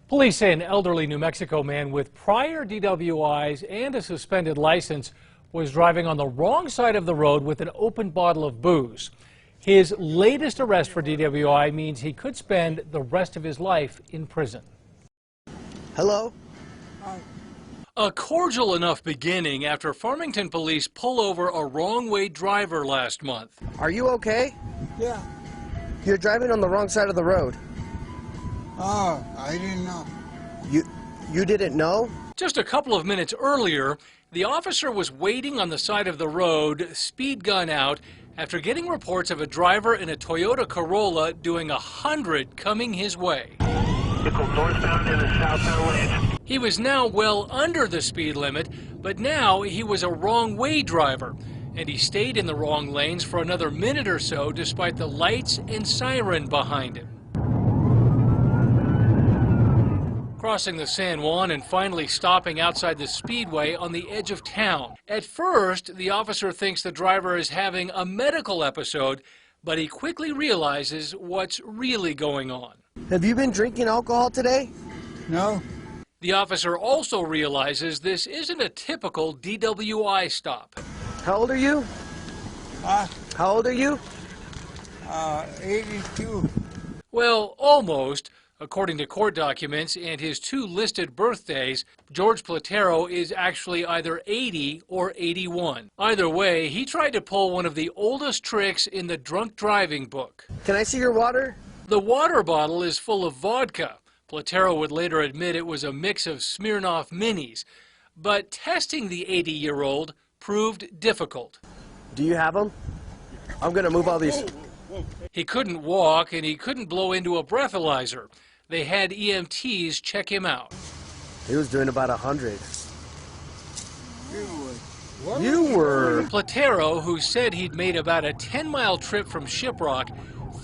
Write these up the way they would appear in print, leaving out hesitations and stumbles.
Police say an elderly New Mexico man with prior DWIs and a suspended license was driving on the wrong side of the road with an open bottle of booze. His latest arrest for DWI means he could spend the rest of his life in prison. Hello? A cordial enough beginning after Farmington police pull over a wrong-way driver last month. Are you okay? Yeah. You're driving on the wrong side of the road. Oh, I didn't know. You didn't know? Just a couple of minutes earlier, the officer was waiting on the side of the road, speed gun out, after getting reports of a driver in a Toyota Corolla doing 100 coming his way. Vehicle northbound in the southbound lane. He was now well under the speed limit, but now he was a wrong-way driver, and he stayed in the wrong lanes for another minute or so despite the lights and siren behind him. Crossing the San Juan and finally stopping outside the speedway on the edge of town. At first, the officer thinks the driver is having a medical episode, but he quickly realizes what's really going on. Have you been drinking alcohol today? No. The officer also realizes this isn't a typical DWI stop. How old are you? How old are you? 82. Well, almost. According to court documents and his two listed birthdays, George Platero is actually either 80 or 81. Either way, he tried to pull one of the oldest tricks in the drunk driving book. Can I see your water? The water bottle is full of vodka. Platero would later admit it was a mix of Smirnoff Minis. But testing the 80-year-old proved difficult. Do you have them? I'm going to move all these. He couldn't walk and he couldn't blow into a breathalyzer. They had EMTs check him out. He was doing about 100. What? You were. Platero, who said he'd made about a 10-mile trip from Shiprock,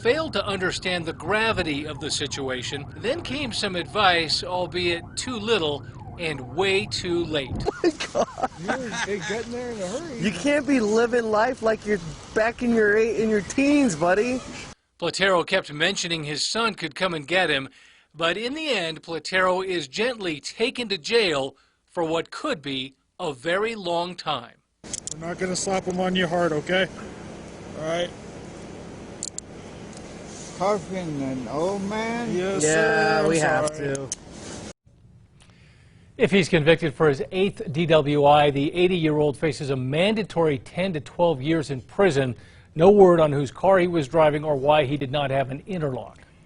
failed to understand the gravity of the situation. Then came some advice, albeit too little and way too late. Oh my God. You're getting there in a hurry. You can't be living life like you're back in your teens, buddy. Platero kept mentioning his son could come and get him, but in the end, Platero is gently taken to jail for what could be a very long time. We're not going to slap them on your heart, okay? All right? Cuffing an old man? Yes, Yeah, sir. we I'm have sorry. to. If he's convicted for his 8th DWI, the 80-year-old faces a mandatory 10 to 12 years in prison. No word on whose car he was driving or why he did not have an interlock.